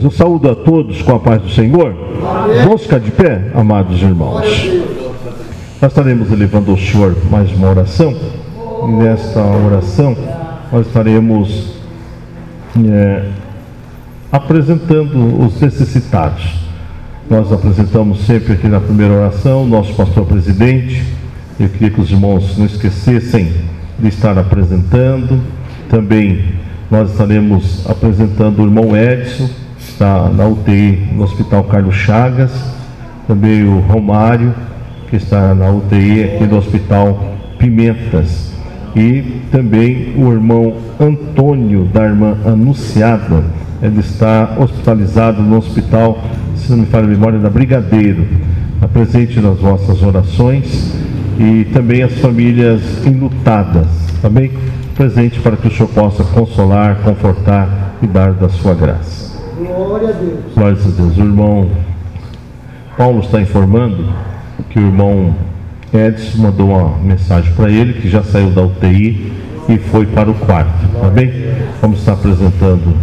Eu saúdo a todos com a paz do Senhor. Vamos ficar de pé, amados irmãos. Nós estaremos elevando ao Senhor mais uma oração. Nesta oração, nós estaremos apresentando os necessitados. Nós apresentamos sempre aqui na primeira oração o nosso pastor presidente. Eu queria que os irmãos não esquecessem de estar apresentando. Também nós estaremos apresentando o irmão Edson, está na UTI no Hospital Carlos Chagas, também o Romário, que está na UTI aqui no Hospital Pimentas, e também o irmão Antônio, da irmã Anunciada, ele está hospitalizado no hospital, se não me falha a memória, da Brigadeiro. Presente nas vossas orações, e também as famílias enlutadas, também presente para que o Senhor possa consolar, confortar e dar da sua graça. Glória a Deus. Glória a Deus. O irmão Paulo está informando que o irmão Edson mandou uma mensagem para ele, que já saiu da UTI e foi para o quarto, tá bem? Vamos estar apresentando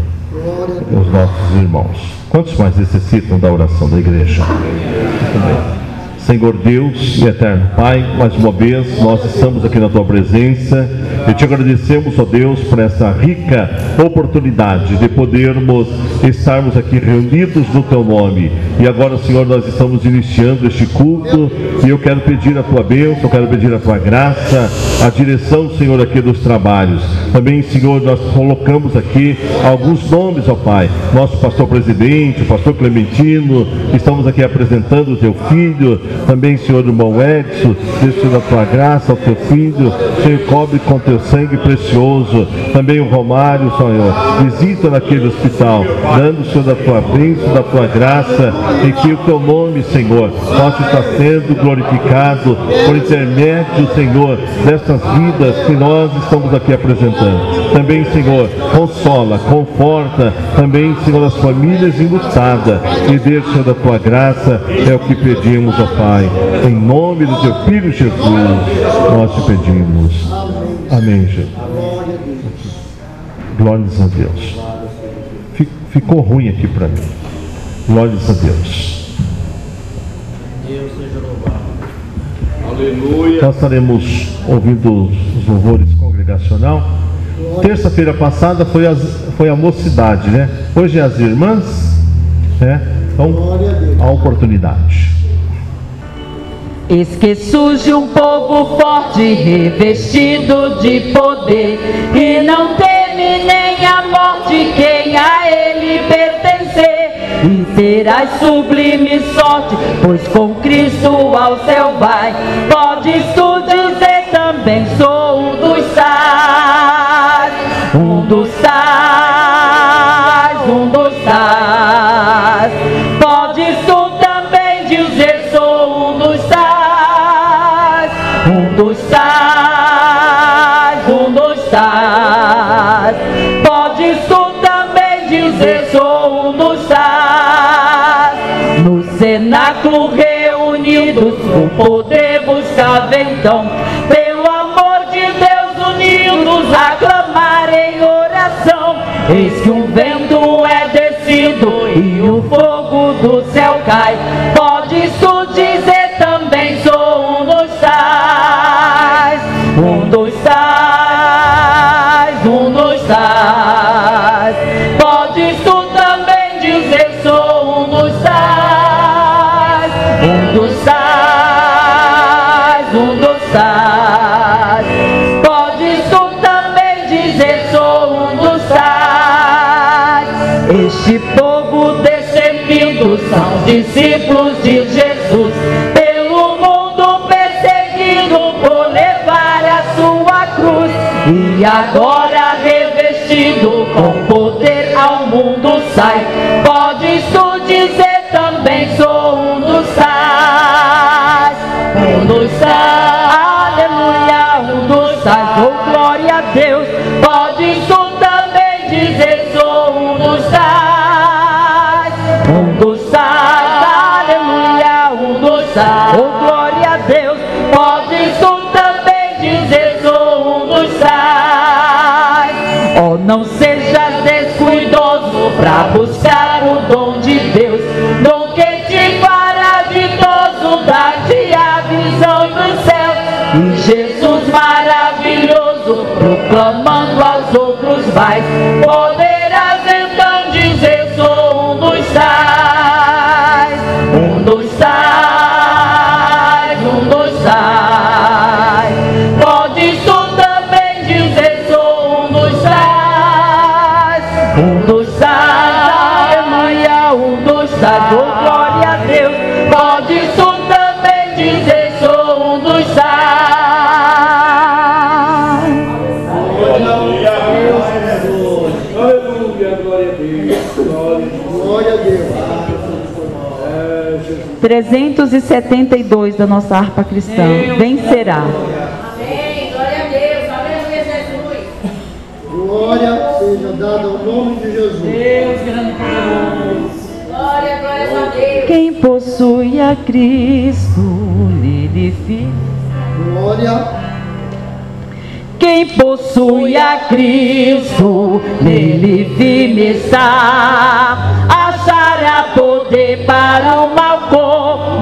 os nossos irmãos. Quantos mais necessitam da oração da igreja? Muito bem. Senhor Deus e eterno Pai, mais uma vez nós estamos aqui na Tua presença e Te agradecemos, ó Deus, por essa rica oportunidade de podermos estarmos aqui reunidos no Teu nome. E agora, Senhor, nós estamos iniciando este culto e eu quero pedir a Tua bênção, eu quero pedir a Tua graça, a direção, Senhor, aqui dos trabalhos. Também, Senhor, nós colocamos aqui alguns nomes, ó Pai, nosso pastor presidente, o pastor Clementino, estamos aqui apresentando o Teu filho. Também, Senhor, irmão Edson, deixa da Tua graça ao Teu filho, Senhor, cobre com Teu sangue precioso. Também o Romário, Senhor, visita naquele hospital, dando, Senhor, da Tua bênção, da Tua graça, e que o Teu nome, Senhor, possa estar sendo glorificado por intermédio, Senhor, dessas vidas que nós estamos aqui apresentando. Também, Senhor, consola, conforta, também, Senhor, as famílias enlutadas, e dê, Senhor, da Tua graça, é o que pedimos, ó Pai, em nome do Teu Filho Jesus, nós Te pedimos. Amém, Jesus. Glórias a Deus. Ficou ruim aqui para mim. Glórias a Deus. Deus seja louvado. Aleluia. Nós estaremos ouvindo os louvores congregacional. Terça-feira passada foi a mocidade, né? Hoje é as irmãs, né? Então, a oportunidade. Eis que surge um povo forte, revestido de poder, e não teme nem a morte quem a ele pertencer. E terás sublime sorte, pois com Cristo ao céu vai. Podes tu dizer também, sou um dos tais, um dos tais, um dos tais. Podes tu também dizer, sou um dos tais, um dos tais, um dos tais. Podes tu também dizer, sou um dos tais. No cenáculo reunidos, o poder buscava então, pelo amor de Deus unidos, aclamar em oração. Eis que um vento é descido e o fogo do céu cai. Podes tu dizer também, sou um dos tais, um dos tais, um dos tais. Podes tu também dizer, sou um dos tais, um dos tais, um dos tais. Podes tu também dizer, sou um dos tais. Este povo descendendo são discípulos de Jesus, pelo mundo perseguido por levar a sua cruz, e agora revestido com poder ao mundo sai. Podes tu dizer também, sou um dos tais, um dos tais, aleluia, um dos tais, oh glória a Deus. Podes tu também dizer, sou um dos tais, um dos tais, aleluia, um dos tais, oh glória a Deus. Podes tu também dizer, sou um dos tais. Oh, não sejas descuidoso pra buscar o dom de Deus, dom que te fará ditoso, dar-te a visão dos céus. E Jesus maravilhoso, proclamando aos outros vais, poderás então dizer: sou um dos tais, um dos tais, um dos tais. Podes tu também dizer: sou um dos tais, um dos tais, aleluia, um dos tais, oh glória a Deus. Podes tu também dizer: sou um dos tais. Glória a Deus. 372 da nossa harpa cristã. Vencerá. Amém. Glória a Deus. Aleluia, Jesus. Glória seja dada ao nome de Jesus. Deus grande e poderoso. Glória, glória a Deus. Quem possui a Cristo, nele firme. Glória. Quem possui a Cristo, nele firme está, achará poder para o mal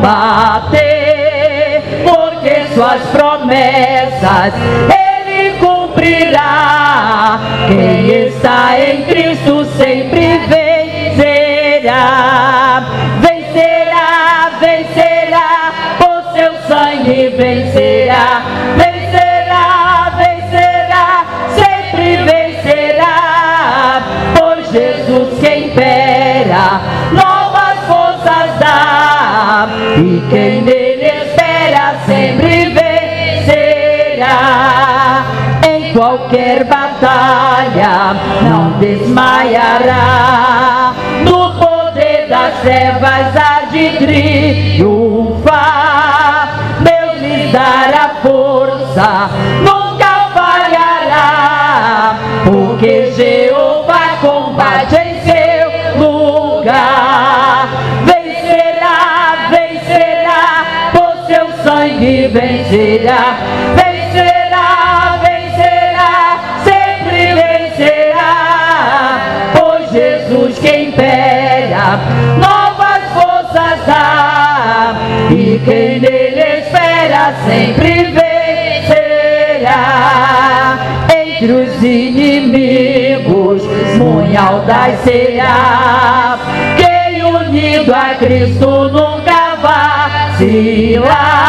combater, porque suas promessas ele cumprirá. Quem está em Cristo sempre vencerá, vencerá, vencerá, por seu sangue vencerá, vencerá, vencerá, sempre vencerá, por Jesus que impera, novas forças dá, e quem nele espera sempre vencerá. Em qualquer batalha não desmaiará, no poder das trevas há de triunfar. Deus lhe dará força, nunca falhará, porque Jeová combate em seu lugar. Vencerá, vencerá, por seu sangue vencerá, vencerá, vencerá, sempre vencerá, por Jesus que impera, novas forças dá, e quem nele espera sempre vencerá. Entre os inimigos munhal será, quem unido a Cristo nunca vacila.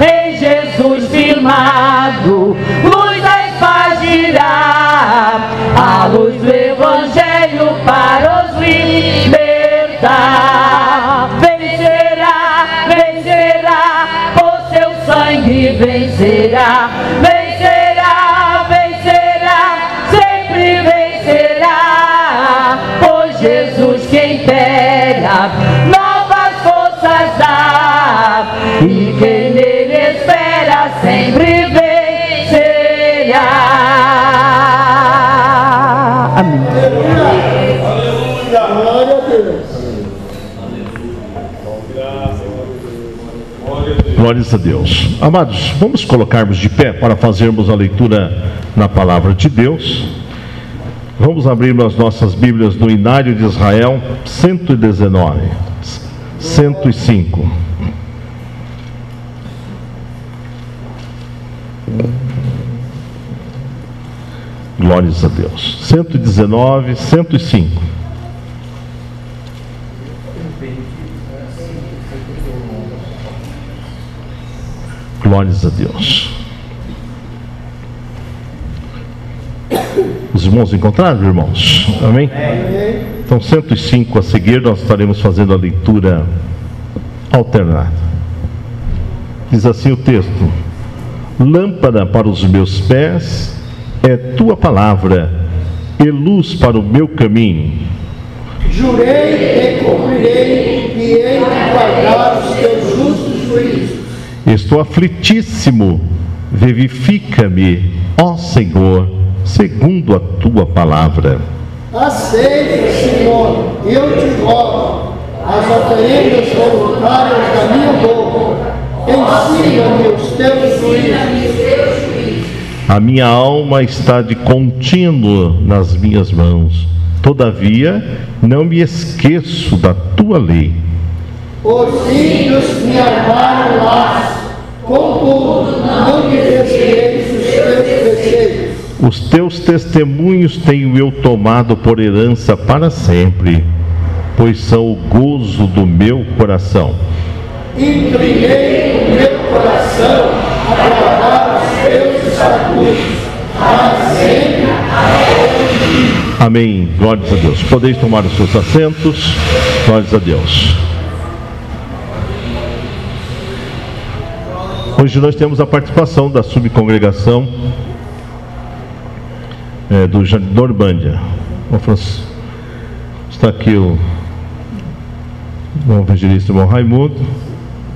Em Jesus firmado, luz da espargirá, a luz do Evangelho para os libertar. Vencerá, vencerá, por seu sangue vencerá, vencerá, vencerá, sempre vencerá, por Jesus que impera, novas forças dá, e quem nele espera sempre vencerá. Amém. Glória a Deus. Glórias a Deus. Amados, vamos colocarmos de pé para fazermos a leitura na palavra de Deus. Vamos abrir as nossas Bíblias no Inário de Israel, 119, 105. Glórias a Deus. 119, 105. Glórias a Deus. Os irmãos encontraram, irmãos? Amém? Então, 105 a seguir, nós estaremos fazendo a leitura alternada. Diz assim o texto: lâmpada para os meus pés é tua palavra, e luz para o meu caminho. Jurei e cumprirei, e hei de guardar os teus justos juízos. Estou aflitíssimo, vivifica-me, ó Senhor, segundo a tua palavra. Aceita, Senhor, eu te rogo, as oferendas voluntárias da minha boca. Ensina-me os teus juízos. A minha alma está de contínuo nas minhas mãos. Todavia, não me esqueço da tua lei. Os ímpios me armaram laço, contudo não me desviei dos teus preceitos. Os teus testemunhos tenho eu tomado por herança para sempre, pois são o gozo do meu coração. Inclinei o meu coração a guardar os teus estatutos, para sempre até o fim. Amém. Glórias a Deus. Podeis tomar os seus assentos. Glórias a Deus. Hoje nós temos a participação da subcongregação do Jardim Norbândia. Está aqui o irmão evangelista, irmão Raimundo,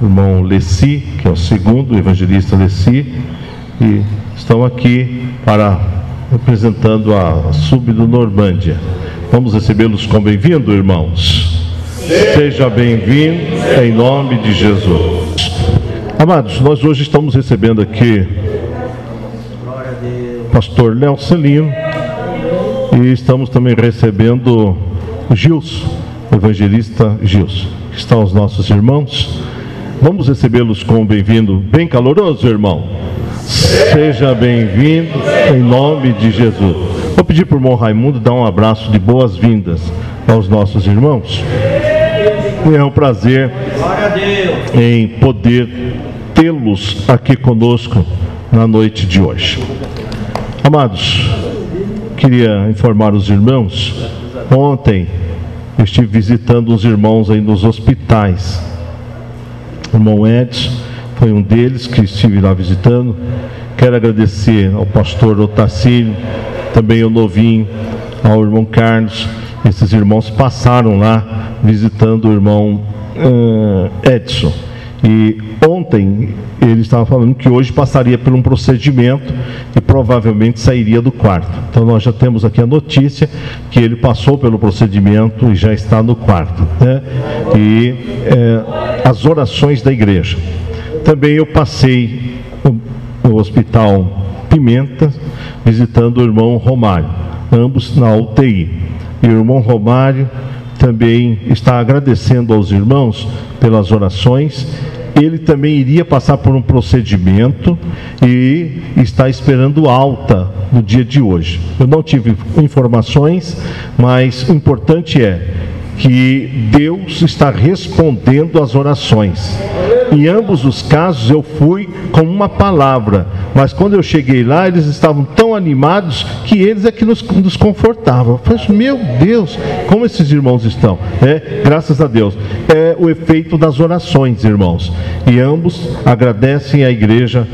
o irmão Leci, que é o segundo, o evangelista Leci, e estão aqui representando a sub do Norbândia. Vamos recebê-los com bem-vindo, irmãos. Seja bem-vindo em nome de Jesus. Amados, nós hoje estamos recebendo aqui o pastor Léo Celino e estamos também recebendo o Gilson, o evangelista Gilson. Aqui estão os nossos irmãos. Vamos recebê-los com bem-vindo bem caloroso, irmão. Seja bem-vindo em nome de Jesus. Vou pedir para o irmão Raimundo dar um abraço de boas-vindas aos nossos irmãos. É um prazer em poder tê-los aqui conosco na noite de hoje. Amados, queria informar os irmãos, ontem eu estive visitando os irmãos aí nos hospitais. O irmão Edson foi um deles que estive lá visitando. Quero agradecer ao pastor Otacílio, também ao Novinho, ao irmão Carlos. Esses irmãos passaram lá visitando o irmão Edson. E ontem ele estava falando que hoje passaria por um procedimento e provavelmente sairia do quarto. Então nós já temos aqui a notícia que ele passou pelo procedimento e já está no quarto, né? E as orações da igreja. Também eu passei no Hospital Pimenta visitando o irmão Romário, ambos na UTI. E o irmão Romário também está agradecendo aos irmãos pelas orações. Ele também iria passar por um procedimento e está esperando alta no dia de hoje. Eu não tive informações, mas o importante é que Deus está respondendo às orações. Em ambos os casos eu fui com uma palavra, mas quando eu cheguei lá eles estavam tão animados que eles é que nos confortavam. Eu falei, meu Deus, como esses irmãos estão? Graças a Deus. É o efeito das orações, irmãos. E ambos agradecem à igreja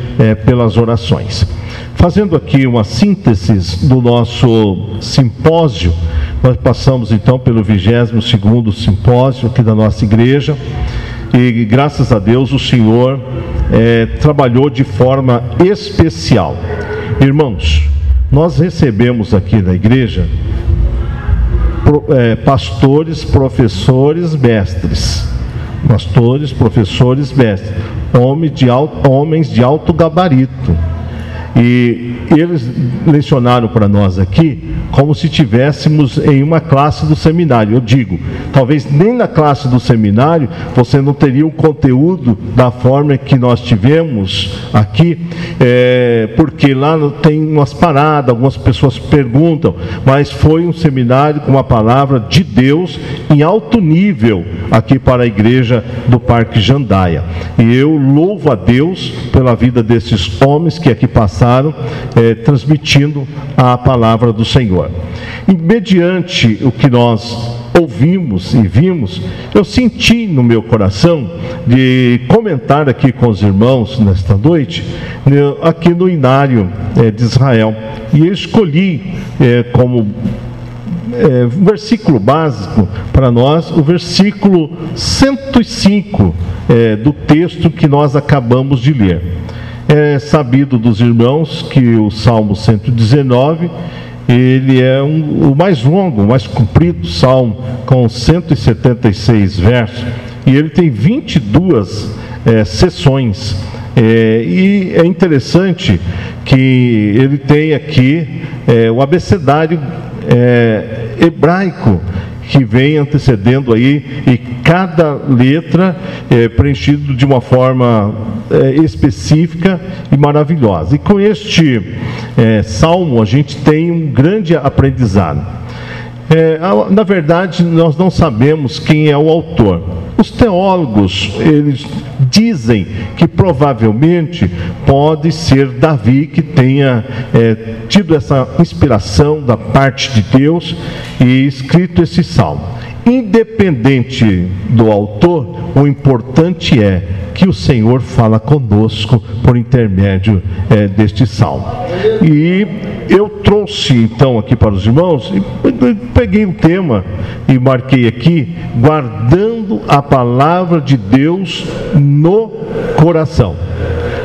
pelas orações. Fazendo aqui uma síntese do nosso simpósio, nós passamos então pelo 22º simpósio aqui da nossa igreja. E graças a Deus o Senhor trabalhou de forma especial. Irmãos, nós recebemos aqui na igreja pastores, professores, mestres. Pastores, professores, mestres. Homens de alto gabarito. E eles lecionaram para nós aqui como se tivéssemos em uma classe do seminário. Eu digo, talvez nem na classe do seminário você não teria o conteúdo da forma que nós tivemos aqui, porque lá tem umas paradas, algumas pessoas perguntam, mas foi um seminário com uma palavra de Deus em alto nível aqui para a igreja do Parque Jandaia. E eu louvo a Deus pela vida desses homens que aqui passaram, transmitindo a palavra do Senhor. E mediante o que nós ouvimos e vimos, eu senti no meu coração de comentar aqui com os irmãos nesta noite, aqui no Inário de Israel. E eu escolhi como versículo básico para nós o versículo 105 do texto que nós acabamos de ler. É sabido dos irmãos que o Salmo 119, ele é o mais longo, o mais comprido salmo, com 176 versos, e ele tem 22 sessões. E é interessante que ele tem aqui o abecedário hebraico que vem antecedendo aí, e cada letra é preenchido de uma forma específica e maravilhosa. E com este salmo a gente tem um grande aprendizado. Na verdade, nós não sabemos quem é o autor. Os teólogos, eles dizem que provavelmente pode ser Davi que tenha tido essa inspiração da parte de Deus e escrito esse salmo. Independente do autor, o importante é que o Senhor fala conosco por intermédio deste salmo. E eu trouxe então aqui para os irmãos, peguei um tema e marquei aqui: guardando a palavra de Deus no coração.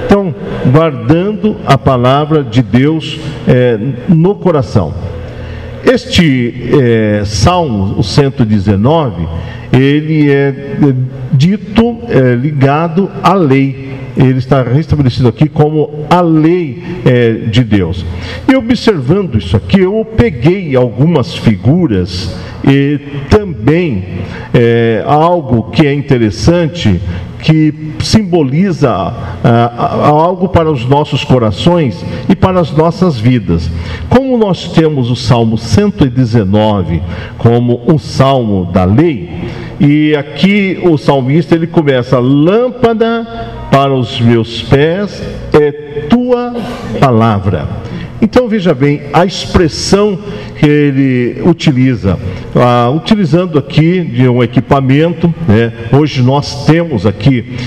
Então, guardando a palavra de Deus no coração. Este Salmo, o 119, ele é dito ligado à lei. Ele está restabelecido aqui como a lei de Deus. E observando isso aqui, eu peguei algumas figuras e também algo que é interessante, que simboliza algo para os nossos corações e para as nossas vidas. Como nós temos o Salmo 119 como um salmo da lei, e aqui o salmista ele começa: lâmpada para os meus pés é tua palavra. Então veja bem a expressão que ele utiliza, utilizando aqui de um equipamento, hoje nós temos aqui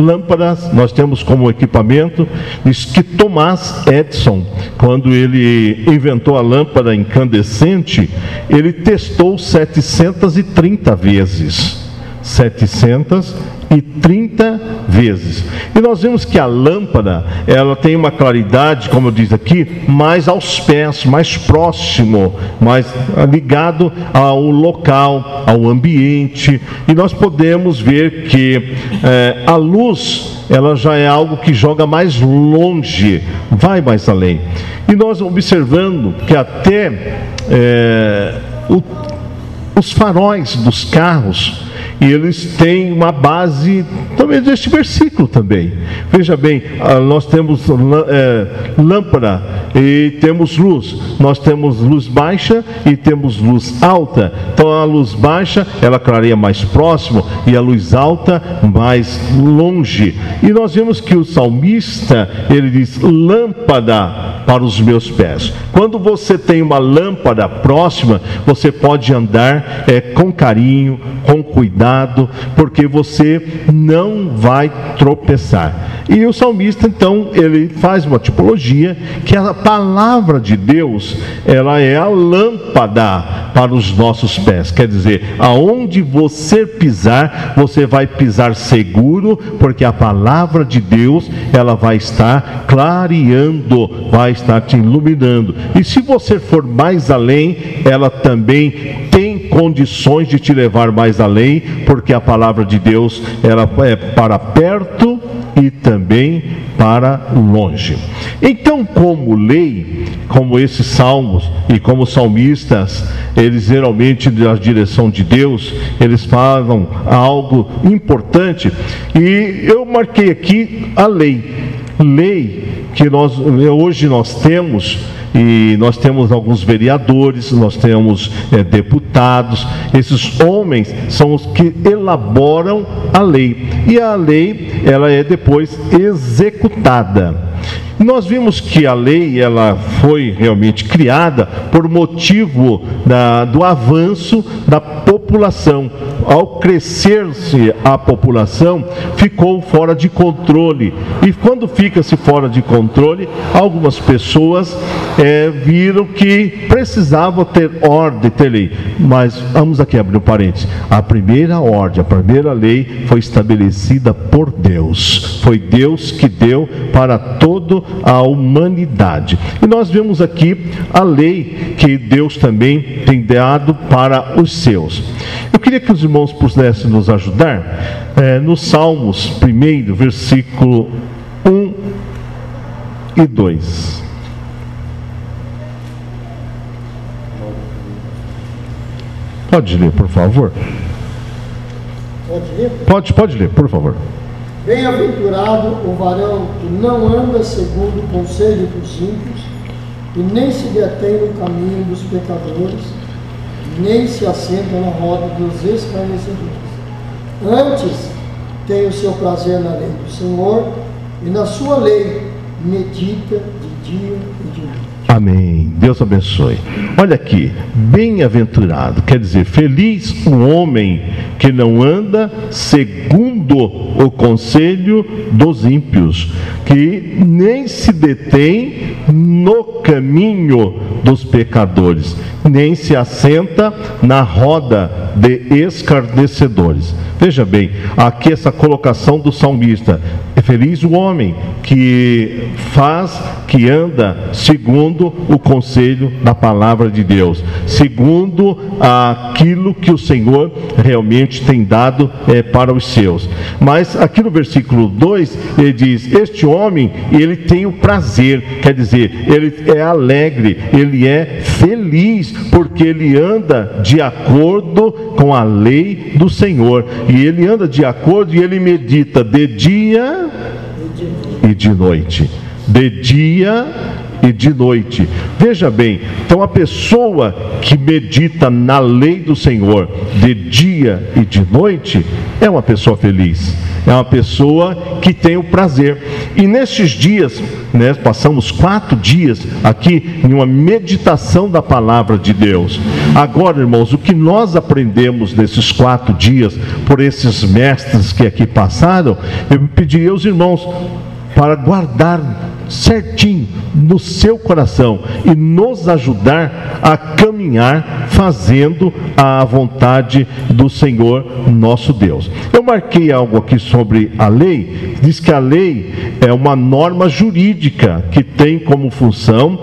lâmpadas, nós temos como equipamento, diz que Thomas Edison, quando ele inventou a lâmpada incandescente, ele testou 730 vezes. 730 vezes. E nós vemos que a lâmpada, ela tem uma claridade, como diz aqui, mais aos pés, mais próximo, mais ligado ao local, ao ambiente. E nós podemos ver que a luz, ela já é algo que joga mais longe, vai mais além. E nós observando que até os faróis dos carros, e eles têm uma base também deste versículo também. Veja bem, nós temos lâmpada e temos luz. Nós temos luz baixa e temos luz alta. Então a luz baixa, ela clareia mais próximo, e a luz alta mais longe. E nós vemos que o salmista, ele diz: lâmpada para os meus pés. Quando você tem uma lâmpada próxima, você pode andar com carinho, com cuidado, porque você não vai tropeçar. E o salmista, então, ele faz uma tipologia que a palavra de Deus, ela é a lâmpada para os nossos pés. Quer dizer, aonde você pisar, você vai pisar seguro, porque a palavra de Deus, ela vai estar clareando, vai estar te iluminando. E se você for mais além, ela também tem condições de te levar mais além, porque a palavra de Deus, ela é para perto e também para longe. Então, como lei, como esses salmos e como salmistas, eles geralmente, da direção de Deus, eles falam algo importante, e eu marquei aqui a lei que hoje nós temos. E nós temos alguns vereadores, nós temos deputados. Esses homens são os que elaboram a lei. E a lei, ela é depois executada. Nós vimos que a lei, ela foi realmente criada por motivo do avanço da população. Ao crescer-se a população, ficou fora de controle. E quando fica-se fora de controle, algumas pessoas viram que precisavam ter ordem, ter lei. Mas vamos aqui abrir um parênteses. A primeira ordem, a primeira lei foi estabelecida por Deus. Foi Deus que deu para toda a humanidade. E nós vemos aqui a lei que Deus também tem dado para os seus. Eu queria que os irmãos pudessem nos ajudar nos Salmos 1, versículo 1 e 2. Pode ler, por favor. Pode ler? Pode ler, por favor. Bem-aventurado o varão que não anda segundo o conselho dos ímpios, e nem se detém no caminho dos pecadores, nem se assenta na roda dos escarnecedores. Antes tem o seu prazer na lei do Senhor, e na sua lei medita de dia e de noite. Amém. Deus abençoe. Olha aqui, bem-aventurado, quer dizer, feliz o homem que não anda segundo o conselho dos ímpios, que nem se detém no caminho dos pecadores, nem se assenta na roda de escarnecedores. Veja bem, aqui essa colocação do salmista: é feliz o homem que anda segundo o conselho da palavra de Deus, segundo aquilo que o Senhor realmente tem dado para os seus. Mas aqui no versículo 2, ele diz: este homem, ele tem o prazer, quer dizer, ele é alegre, ele é feliz, porque ele anda de acordo com a lei do Senhor, e ele anda de acordo, e ele medita de dia e de noite, de dia e de noite. Veja bem, então a pessoa que medita na lei do Senhor de dia e de noite é uma pessoa feliz, é uma pessoa que tem o prazer. E nestes dias, passamos 4 dias aqui em uma meditação da palavra de Deus. Agora, irmãos, o que nós aprendemos nesses 4 dias por esses mestres que aqui passaram, eu pedi aos irmãos para guardar certinho no seu coração e nos ajudar a caminhar fazendo a vontade do Senhor nosso Deus. Eu marquei algo aqui sobre a lei. Diz que a lei é uma norma jurídica que tem como função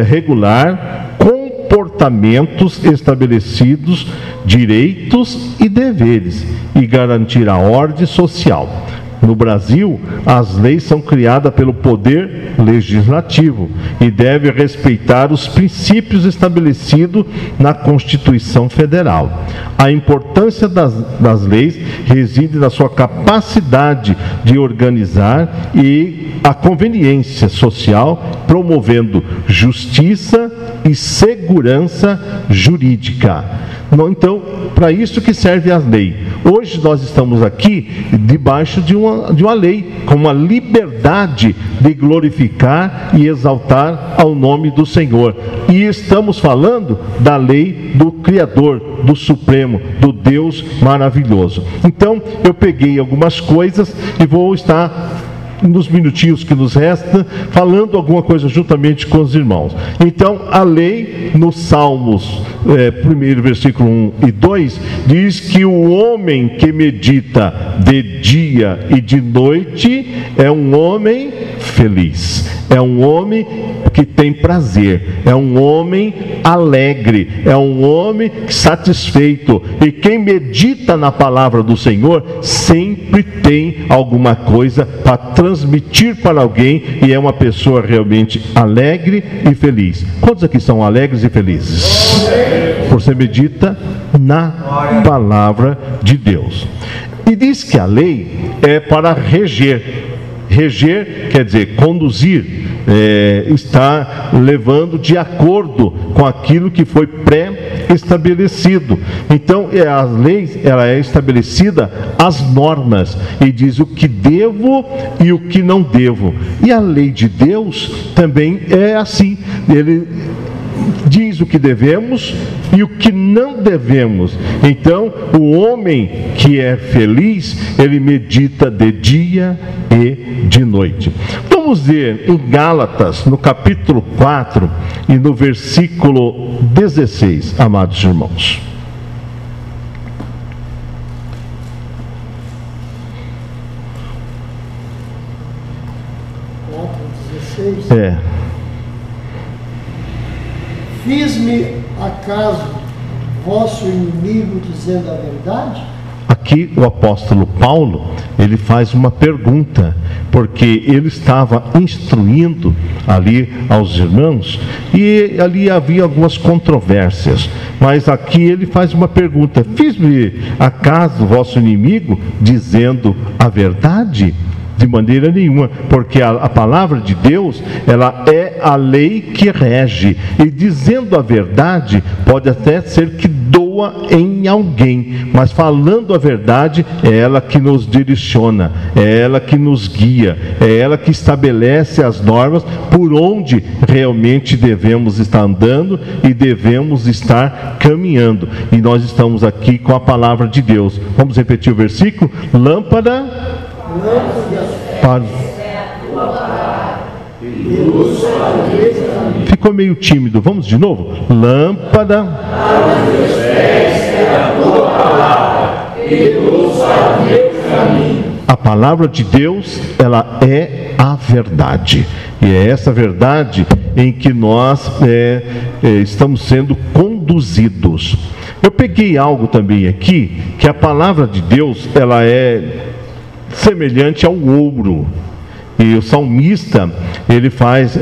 regular comportamentos estabelecidos, direitos e deveres, e garantir a ordem social. No Brasil, as leis são criadas pelo poder legislativo e devem respeitar os princípios estabelecidos na Constituição Federal. A importância das leis reside na sua capacidade de organizar e a conveniência social, promovendo justiça e segurança jurídica. Então, para isso que serve a lei. Hoje nós estamos aqui debaixo de uma lei, com uma liberdade de glorificar e exaltar ao nome do Senhor. E estamos falando da lei do Criador, do Supremo, do Deus maravilhoso. Então, eu peguei algumas coisas e vou estar, nos minutinhos que nos restam, falando alguma coisa juntamente com os irmãos. Então, a lei, nos Salmos, 1 versículo 1 e 2, diz que o homem que medita de dia e de noite é um homem feliz, é um homem que tem prazer, é um homem alegre, é um homem satisfeito. E quem medita na palavra do Senhor sempre tem alguma coisa para transmitir para alguém, e é uma pessoa realmente alegre e feliz. Quantos aqui são alegres e felizes? Você medita na palavra de Deus. E diz que a lei é para reger. Reger quer dizer conduzir, está levando de acordo com aquilo que foi pré-estabelecido. Então, a lei, ela é estabelecida as normas, e diz o que devo e o que não devo. E a lei de Deus também é assim. Ele diz o que devemos e o que não devemos. Então, o homem que é feliz, ele medita de dia e de noite. Vamos ver em Gálatas, no capítulo 4 e no versículo 16, amados irmãos. Fiz-me acaso vosso inimigo dizendo a verdade? Aqui o apóstolo Paulo, ele faz uma pergunta, porque ele estava instruindo ali aos irmãos, e ali havia algumas controvérsias, mas aqui ele faz uma pergunta: fiz-me acaso vosso inimigo dizendo a verdade? De maneira nenhuma, porque a palavra de Deus, ela é a lei que rege, e dizendo a verdade, pode até ser que doa em alguém, mas falando a verdade, é ela que nos direciona, é ela que nos guia, é ela que estabelece as normas por onde realmente devemos estar andando e devemos estar caminhando. E nós estamos aqui com a palavra de Deus. Vamos repetir o versículo? Lâmpada para... Ficou meio tímido, vamos de novo? Lâmpada para os meus pés é a tua palavra, e luz para o meu caminho. A palavra de Deus, ela é a verdade, e é essa verdade em que nós estamos sendo conduzidos. Eu peguei algo também aqui, que a palavra de Deus, ela é semelhante ao ouro, e o salmista, ele faz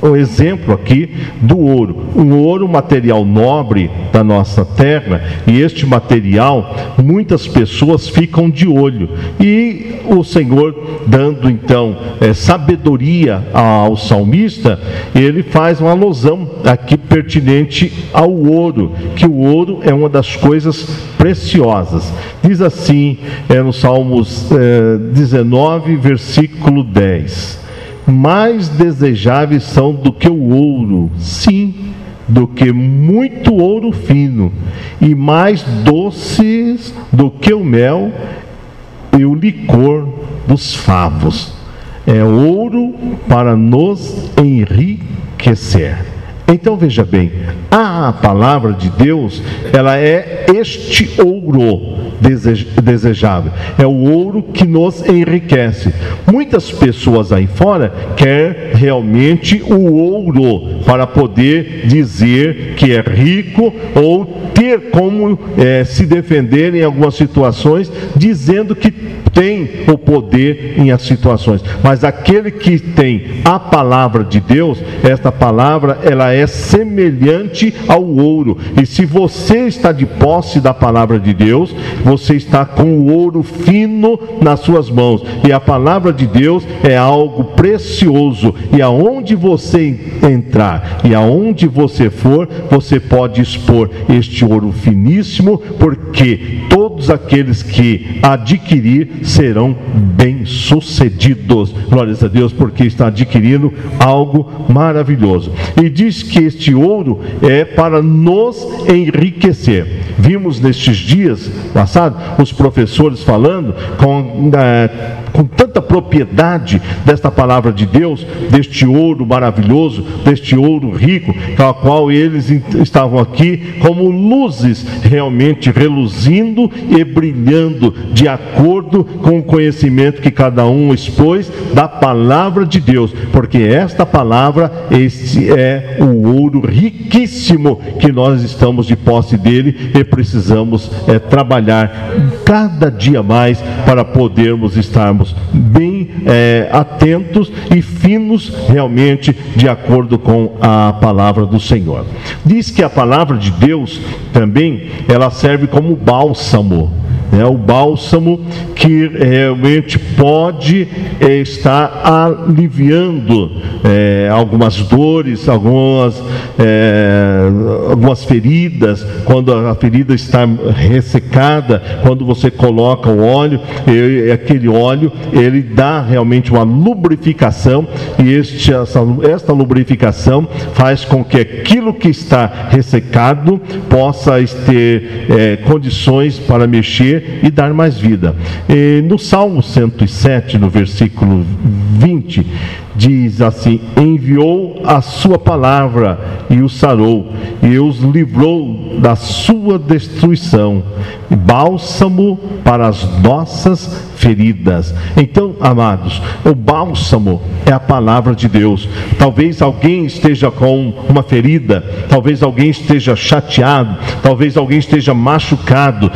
um exemplo aqui do ouro. O ouro, material nobre da nossa terra, e este material, muitas pessoas ficam de olho, e o Senhor, dando então sabedoria ao salmista, ele faz uma alusão aqui pertinente ao ouro, que o ouro é uma das coisas preciosas. Diz assim, no Salmos 19, versículo 10: mais desejáveis são do que o ouro, sim, do que muito ouro fino, e mais doces do que o mel e o licor dos favos. É ouro para nos enriquecer. Então veja bem, a palavra de Deus, ela é este ouro desejável, é o ouro que nos enriquece. Muitas pessoas aí fora querem realmente o ouro para poder dizer que é rico, ou ter como se defender em algumas situações, dizendo que tem o poder em as situações. Mas aquele que tem a palavra de Deus, esta palavra, ela é semelhante ao ouro. E se você está de posse da palavra de Deus, você está com o ouro fino nas suas mãos. E a palavra de Deus é algo precioso. E aonde você entrar e aonde você for, você pode expor este ouro finíssimo, porque todos aqueles que adquirir serão bem-sucedidos. Glórias a Deus, porque está adquirindo algo maravilhoso. E diz que este ouro é para nos enriquecer. Vimos nestes dias passados os professores falando com tanta propriedade desta palavra de Deus, deste ouro maravilhoso, deste ouro rico, a qual eles estavam aqui como luzes realmente reluzindo e brilhando, de acordo com o conhecimento que cada um expôs da palavra de Deus, porque esta palavra, este é o ouro riquíssimo que nós estamos de posse dele, e precisamos trabalhar cada dia mais para podermos estarmos bem atentos e finos realmente de acordo com a palavra do Senhor. Diz que a palavra de Deus também, ela serve como bálsamo. O bálsamo que realmente pode estar aliviando algumas dores, algumas feridas, quando a ferida está ressecada, quando você coloca o óleo, aquele óleo, ele dá realmente uma lubrificação, e esta lubrificação faz com que aquilo que está ressecado possa ter condições para mexer e dar mais vida. No Salmo 107, no versículo 20, diz assim: enviou a sua palavra e os sarou, e os livrou da sua destruição, bálsamo para as nossas feridas. Então, amados, o bálsamo é a palavra de Deus. Talvez alguém esteja com uma ferida, talvez alguém esteja chateado, talvez alguém esteja machucado,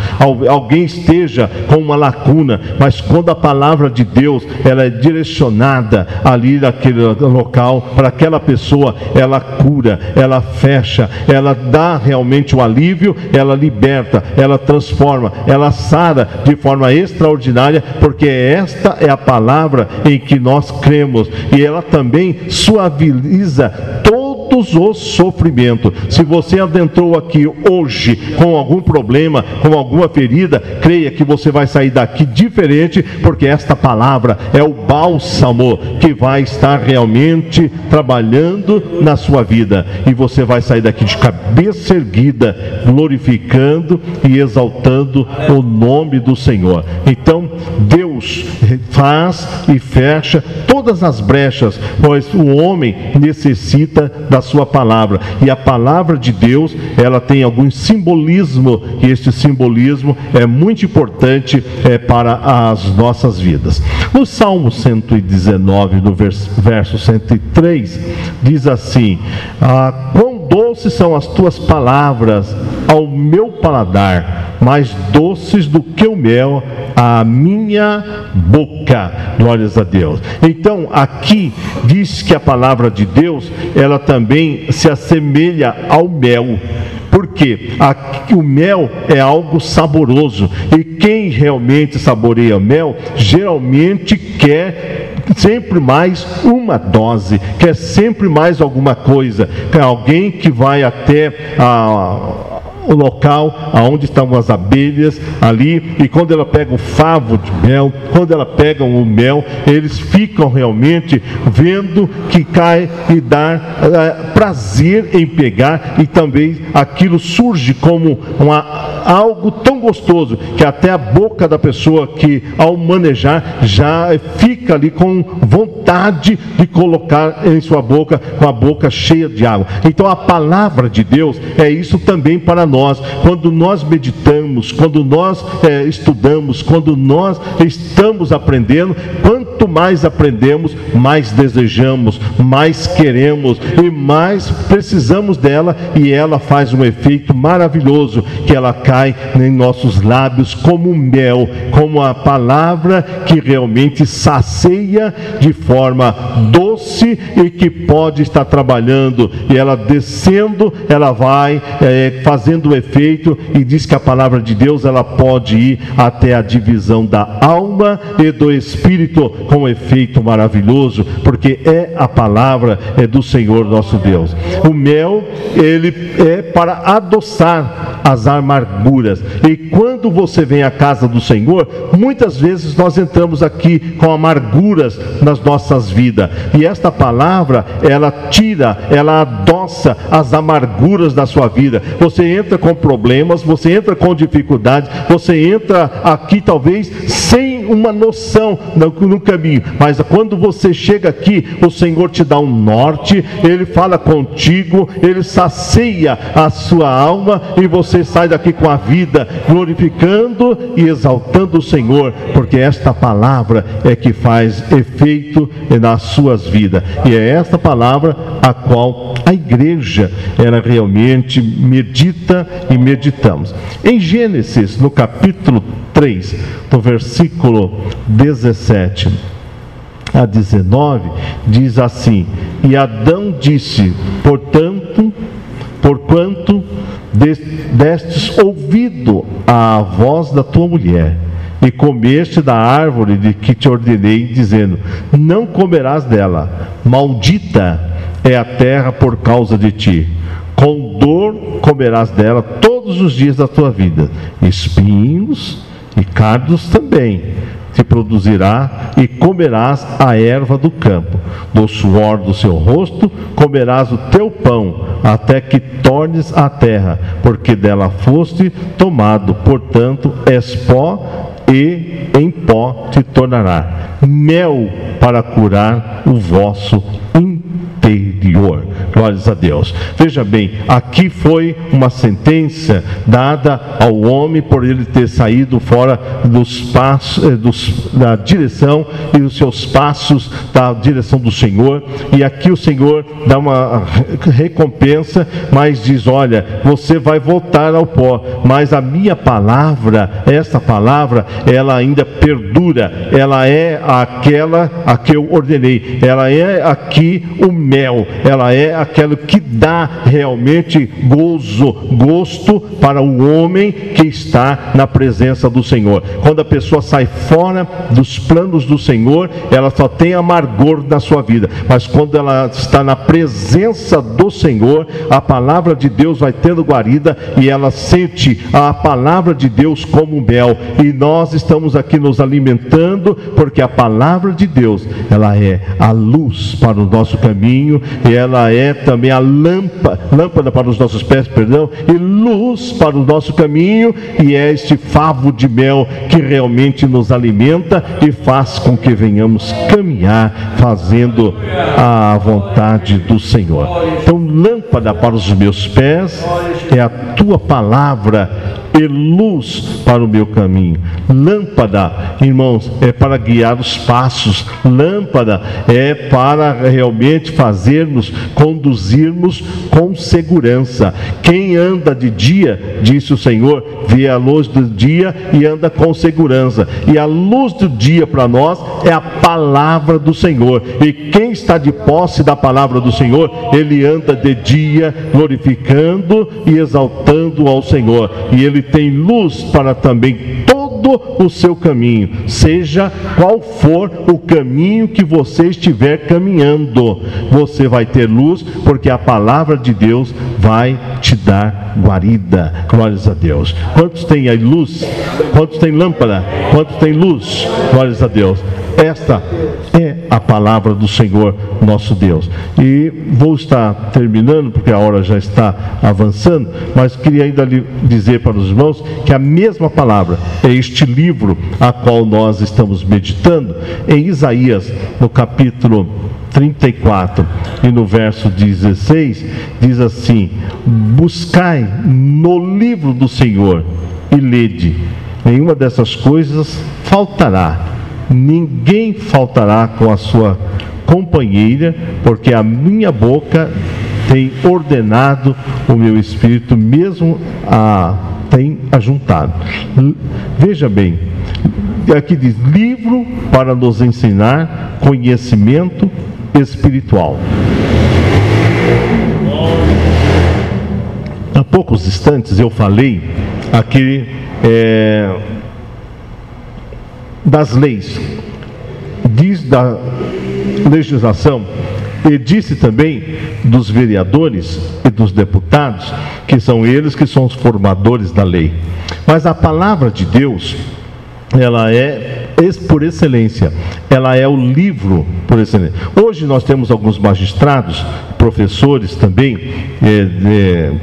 alguém esteja com uma lacuna, mas quando a palavra de Deus ela é direcionada ali naquele local, para aquela pessoa, ela cura, ela fecha, ela dá realmente o alívio, ela liberta, ela transforma, ela sara de forma extraordinária, porque esta é a palavra em que nós cremos, e ela também suaviza todos os sofrimentos. Se você adentrou aqui hoje com algum problema, com alguma ferida, creia que você vai sair daqui diferente, porque esta palavra é o bálsamo que vai estar realmente trabalhando na sua vida, e você vai sair daqui de cabeça erguida, glorificando e exaltando o nome do Senhor. Então Deus faz e fecha todas as brechas, pois o homem necessita da sua palavra, e a palavra de Deus ela tem algum simbolismo, e este simbolismo é muito importante para as nossas vidas. No Salmo 119, no verso 103, diz assim: quão doces são as tuas palavras ao meu paladar, mais doces do que o mel à minha boca. Glórias a Deus. Então aqui diz que a palavra de Deus ela também se assemelha ao mel. Porque o mel é algo saboroso, e quem realmente saboreia mel geralmente quer sempre mais uma dose, quer sempre mais alguma coisa. Alguém que vai até o local onde estão as abelhas ali, e quando ela pega o favo de mel, quando ela pega o mel, eles ficam realmente vendo que cai e dá prazer em pegar, e também aquilo surge como algo tão gostoso que até a boca da pessoa que ao manejar já fica ali com vontade de colocar em sua boca, com a boca cheia de água. Então a palavra de Deus é isso também para nós. Quando nós meditamos, quando nós estudamos, quando nós estamos aprendendo, quanto mais aprendemos, mais desejamos, mais queremos e mais precisamos dela, e ela faz um efeito maravilhoso, que ela cai em nossos lábios como mel, como a palavra que realmente sacia de forma doce e que pode estar trabalhando, e ela descendo, ela vai fazendo o efeito, e diz que a palavra de Deus ela pode ir até a divisão da alma e do espírito, com um efeito maravilhoso, porque a palavra do Senhor nosso Deus. O mel ele é para adoçar as amarguras, e quando você vem à casa do Senhor, muitas vezes nós entramos aqui com amarguras nas nossas vidas, e esta palavra ela tira, ela adoça as amarguras da sua vida. Você entra com problemas, você entra com dificuldades, você entra aqui talvez sem uma noção no caminho, mas quando você chega aqui, o Senhor te dá um norte, Ele fala contigo, Ele sacia a sua alma, e você sai daqui com a vida glorificando e exaltando o Senhor, porque esta palavra é que faz efeito nas suas vidas, e é esta palavra a qual a igreja ela realmente medita e meditamos. Em Gênesis, no capítulo 3, no versículo 17 a 19, diz assim: e Adão disse: porquanto destes ouvido à voz da tua mulher, e comeste da árvore de que te ordenei, dizendo: não comerás dela, maldita é a terra por causa de ti, com dor comerás dela todos os dias da tua vida, espinhos e cardos também te produzirá, e comerás a erva do campo, do suor do seu rosto comerás o teu pão, até que tornes a terra, porque dela foste tomado, portanto és pó, e em pó te tornará, mel para curar o vosso interior. Glórias a Deus. Veja bem, aqui foi uma sentença dada ao homem por ele ter saído fora dos passos, da direção e dos seus passos da direção do Senhor. E aqui o Senhor dá uma recompensa, mas diz: olha, você vai voltar ao pó, mas a minha palavra, essa palavra, ela ainda perdura, ela é aquela a que eu ordenei, ela é aqui o mel, ela é aquilo que dá realmente gosto para o homem que está na presença do Senhor. Quando a pessoa sai fora dos planos do Senhor, ela só tem amargor na sua vida, mas quando ela está na presença do Senhor, a palavra de Deus vai tendo guarida e ela sente a palavra de Deus como mel. E nós estamos aqui nos alimentando, porque a palavra de Deus, ela é a luz para o nosso caminho, e ela é também a lâmpada para os nossos pés, e luz para o nosso caminho, e é este favo de mel que realmente nos alimenta e faz com que venhamos caminhar fazendo a vontade do Senhor. Então, lâmpada para os meus pés é a tua palavra e luz para o meu caminho. Lâmpada, irmãos, é para guiar os passos. Lâmpada é para realmente conduzirmos com segurança. Quem anda de dia, disse o Senhor, vê a luz do dia e anda com segurança. E a luz do dia para nós é a palavra do Senhor. E quem está de posse da palavra do Senhor, ele anda de dia glorificando e exaltando ao Senhor. E ele tem luz para também todo o seu caminho, seja qual for o caminho que você estiver caminhando, você vai ter luz, porque a palavra de Deus vai te dar guarida. Glórias a Deus. Quantos têm aí luz? Quantos têm lâmpada? Quantos têm luz? Glórias a Deus. Esta é a palavra do Senhor nosso Deus. E vou estar terminando, porque a hora já está avançando, mas queria ainda lhe dizer para os irmãos que a mesma palavra é este livro a qual nós estamos meditando, em Isaías, no capítulo 34 e no verso 16, diz assim: buscai no livro do Senhor e lede, nenhuma dessas coisas faltará, ninguém faltará com a sua companheira, porque a minha boca tem ordenado, o meu espírito mesmo tem ajuntado. Veja bem, aqui diz: livro para nos ensinar conhecimento espiritual. Há poucos instantes eu falei aqui das leis, diz da legislação, e disse também dos vereadores e dos deputados, que são eles que são os formadores da lei. Mas a palavra de Deus, ela é por excelência, ela é o livro por excelência. Hoje nós temos alguns magistrados, professores também,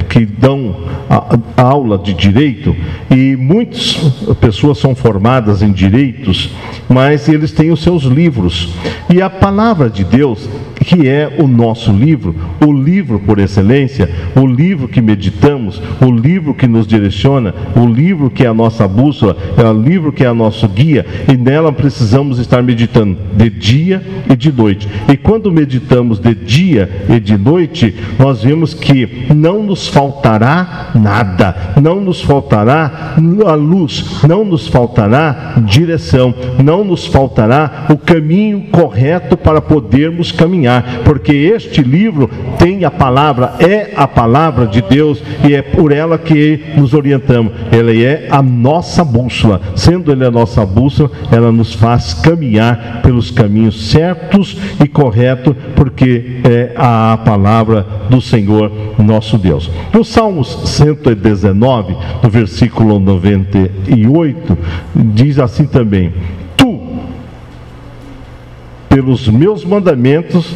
que dão a aula de direito, e muitas pessoas são formadas em direitos, mas eles têm os seus livros, e a palavra de Deus, que é o nosso livro, o livro por excelência, o livro que meditamos, o livro que nos direciona, o livro que é a nossa bússola, é o livro que é o nosso guia, e nela precisamos estar meditando de dia e de noite. E quando meditamos de dia e de noite, nós vemos que não nos faltará nada, não nos faltará a luz, não nos faltará direção, não nos faltará o caminho correto para podermos caminhar, porque este livro tem a palavra, é a palavra de Deus, e é por ela que nos orientamos. Ela é a nossa bússola, sendo ela a nossa bússola, ela nos faz caminhar pelos caminhos certos e corretos, porque é a palavra do Senhor nosso Deus. No Salmos 119, no versículo 98, diz assim também: tu, pelos meus mandamentos,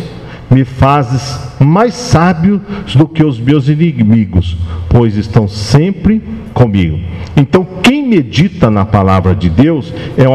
me fazes mais sábios do que os meus inimigos, pois estão sempre comigo. Então, quem medita na palavra de Deus é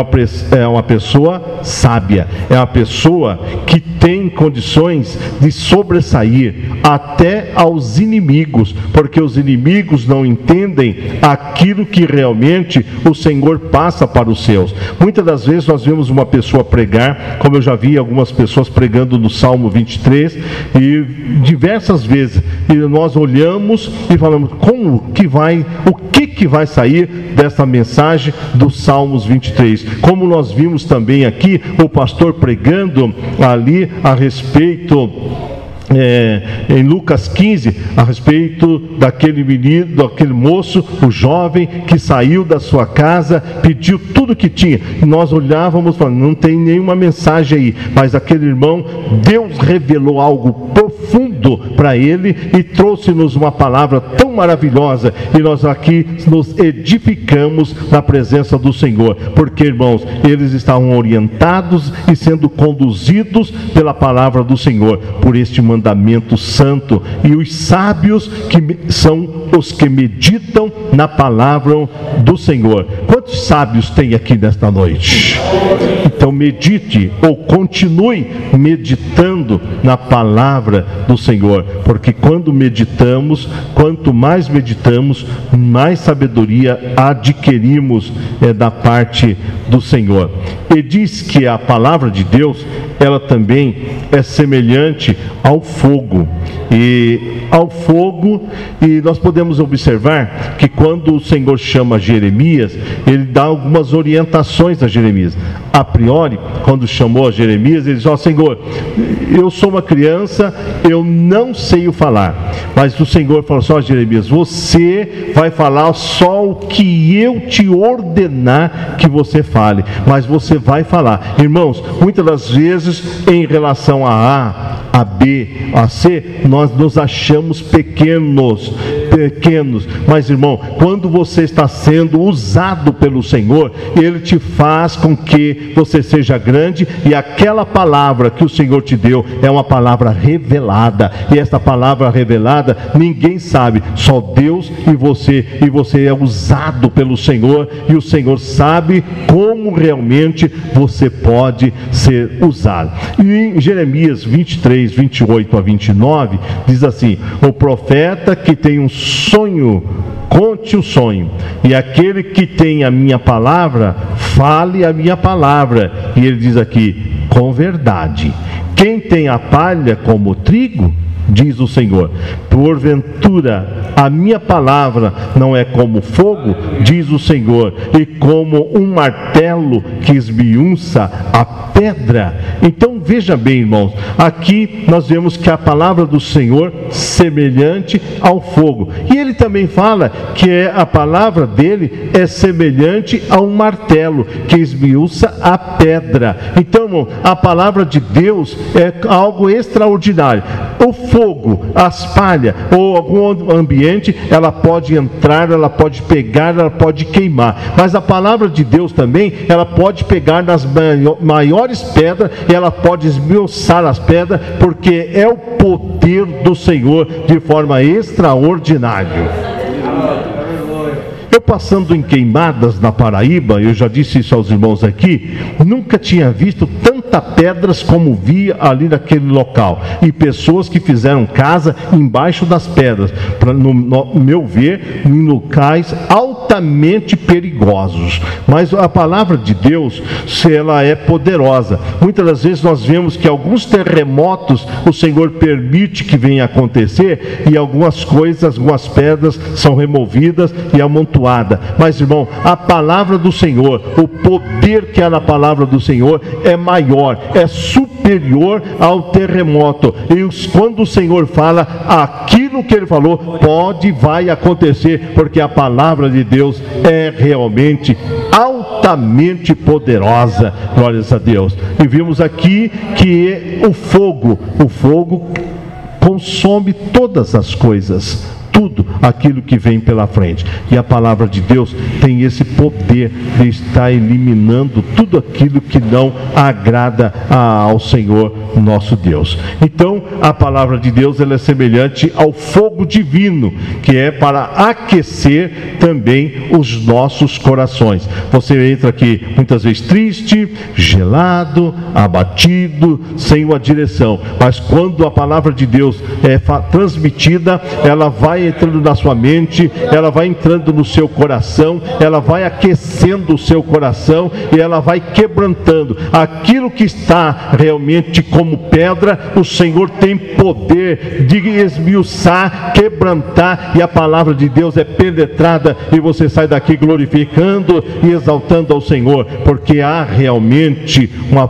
uma pessoa sábia, é uma pessoa que tem condições de sobressair até aos inimigos, porque os inimigos não entendem aquilo que realmente o Senhor passa para os seus. Muitas das vezes nós vemos uma pessoa pregar, como eu já vi algumas pessoas pregando no Salmo 23, e diversas vezes, e nós olhamos e falamos, como que vai, o que vai sair dessa mensagem do Salmos 23? Como nós vimos também aqui, o pastor pregando ali a respeito... em Lucas 15, a respeito daquele menino, daquele moço, o jovem que saiu da sua casa, pediu tudo que tinha. Nós olhávamos e falávamos, não tem nenhuma mensagem aí, mas aquele irmão, Deus revelou algo profundo para ele e trouxe-nos uma palavra tão maravilhosa, e nós aqui nos edificamos na presença do Senhor, porque, irmãos, eles estavam orientados e sendo conduzidos pela palavra do Senhor, por este mandamento santo. E os sábios que são os que meditam na palavra do Senhor. Quantos sábios tem aqui nesta noite? Então medite, ou continue meditando na palavra do Senhor, porque quando meditamos, quanto mais meditamos, mais sabedoria adquirimos da parte do Senhor. E diz que a palavra de Deus, ela também é semelhante ao fogo, e nós podemos observar que quando o Senhor chama Jeremias, ele dá algumas orientações a Jeremias. A priori, quando chamou a Jeremias, ele diz, ó Senhor, eu sou uma criança, eu não sei o falar, mas o Senhor falou assim, ó Jeremias, você vai falar só o que eu te ordenar que você fale, mas você vai falar. Irmãos, muitas das vezes, em relação a A, B, a C, nós nos achamos pequenos, mas irmão, quando você está sendo usado pelo Senhor, Ele te faz com que você seja grande, e aquela palavra que o Senhor te deu é uma palavra revelada, e esta palavra revelada ninguém sabe, só Deus e você é usado pelo Senhor, e o Senhor sabe como realmente você pode ser usado. E em Jeremias 23, 28 a 29, diz assim: o profeta que tem um sonho, conte o sonho, e aquele que tem a minha palavra, fale a minha palavra. E ele diz aqui, com verdade. Quem tem a palha como trigo, diz o Senhor, porventura a minha palavra não é como fogo, diz o Senhor, e como um martelo que esmiuça a pedra. Então veja bem, irmãos, aqui nós vemos que a palavra do Senhor semelhante ao fogo, e ele também fala que a palavra dele é semelhante a um martelo que esmiuça a pedra. Então, irmão, a palavra de Deus é algo extraordinário. O fogo, as palhas ou algum ambiente, ela pode entrar, ela pode pegar, ela pode queimar, mas a palavra de Deus também, ela pode pegar nas maiores pedras, e ela pode esmiuçar as pedras, porque é o poder do Senhor de forma extraordinária. Eu passando em Queimadas, na Paraíba, eu já disse isso aos irmãos aqui, nunca tinha visto tantas pedras como via ali naquele local, e pessoas que fizeram casa embaixo das pedras, no meu ver, em locais altamente perigosos. Mas a palavra de Deus, se ela é poderosa, muitas das vezes nós vemos que alguns terremotos o Senhor permite que venha acontecer, e algumas coisas, algumas pedras são removidas e amontoadas. Mas, irmão, a palavra do Senhor, o poder que há na palavra do Senhor é maior, é superior ao terremoto. E quando o Senhor fala, aquilo que Ele falou vai acontecer, porque a palavra de Deus é realmente altamente poderosa. Glórias a Deus. E vimos aqui que o fogo consome todas as coisas. tudo aquilo que vem pela frente. E a palavra de Deus tem esse poder de estar eliminando tudo aquilo que não agrada ao Senhor nosso Deus. Então a palavra de Deus, ela é semelhante ao fogo divino, que é para aquecer também os nossos corações. Você entra aqui muitas vezes triste, gelado, abatido, sem uma direção, mas quando a palavra de Deus é transmitida, ela vai entrando na sua mente, ela vai entrando no seu coração, ela vai aquecendo o seu coração e ela vai quebrantando aquilo que está realmente como pedra. O Senhor tem poder de esmiuçar, quebrantar, e a palavra de Deus é penetrada e você sai daqui glorificando e exaltando ao Senhor, porque há realmente uma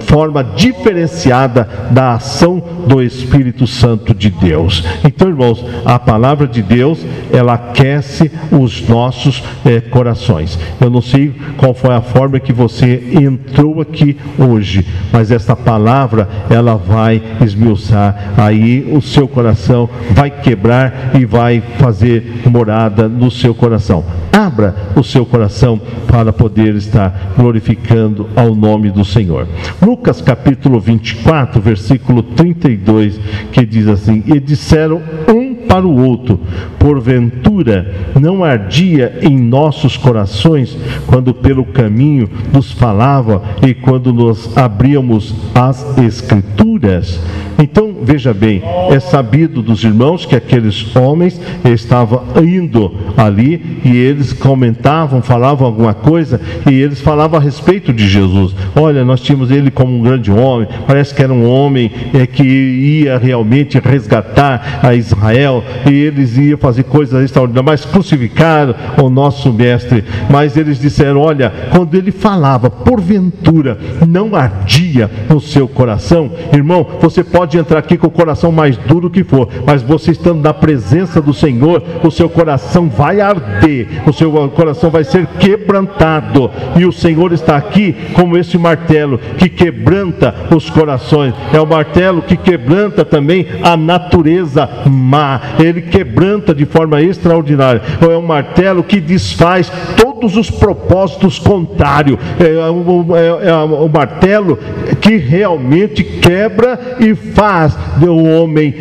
forma diferenciada da ação do Espírito Santo de Deus. Então, irmãos, a palavra de Deus, ela aquece os nossos corações. Eu não sei qual foi a forma que você entrou aqui hoje, mas esta palavra, ela vai esmiuçar aí o seu coração, vai quebrar e vai fazer morada no seu coração. Abra o seu coração para poder estar glorificando ao nome do Senhor. Lucas capítulo 24, versículo 32, que diz assim: e disseram um para o outro: porventura não ardia em nossos corações quando pelo caminho nos falava e quando nos abríamos as Escrituras? Então, veja bem, é sabido dos irmãos que aqueles homens estavam indo ali e eles comentavam, falavam alguma coisa, e eles falavam a respeito de Jesus. Olha, nós tínhamos ele como um grande homem, parece que era um homem que ia realmente resgatar a Israel, e eles iam fazer coisas extraordinárias, mas crucificaram o nosso mestre. Mas eles disseram: olha, quando ele falava, porventura não ardia no seu coração? Irmão, você pode entrar aqui com o coração mais duro que for, mas você estando na presença do Senhor, o seu coração vai arder, o seu coração vai ser quebrantado, e o Senhor está aqui como esse martelo que quebranta os corações. É o martelo que quebranta também a natureza má, ele quebranta de forma extraordinária. É um martelo que desfaz todos os propósitos contrários. É o martelo que realmente quebra e faz um homem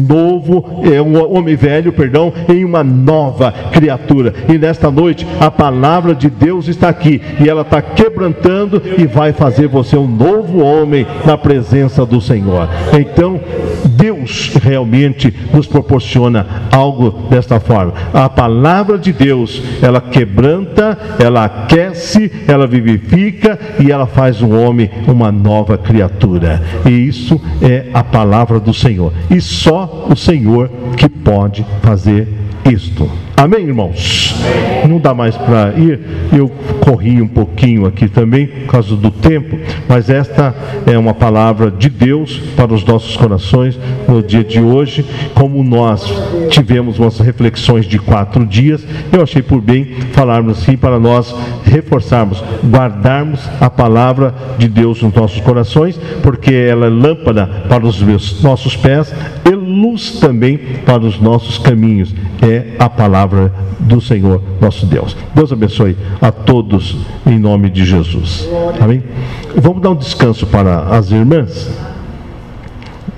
novo, um homem velho, perdão, em uma nova criatura. E nesta noite a palavra de Deus está aqui, e ela está quebrantando e vai fazer você um novo homem na presença do Senhor. Então Deus realmente nos proporciona algo desta forma. A palavra de Deus, ela quebranta, ela aquece, ela vivifica e ela faz um homem uma nova criatura. E isso é a palavra do Senhor. E só o Senhor que pode fazer isto. Amém, irmãos? Amém. Não dá mais para ir. Eu corri um pouquinho aqui também por causa do tempo, mas esta é uma palavra de Deus para os nossos corações no dia de hoje. Como nós tivemos umas reflexões de 4 dias, eu achei por bem falarmos assim, para nós reforçarmos, guardarmos a palavra de Deus nos nossos corações, porque ela é lâmpada para os nossos pés e luz também para os nossos caminhos. É a palavra do Senhor nosso Deus. Deus abençoe a todos em nome de Jesus. Amém? Vamos dar um descanso para as irmãs.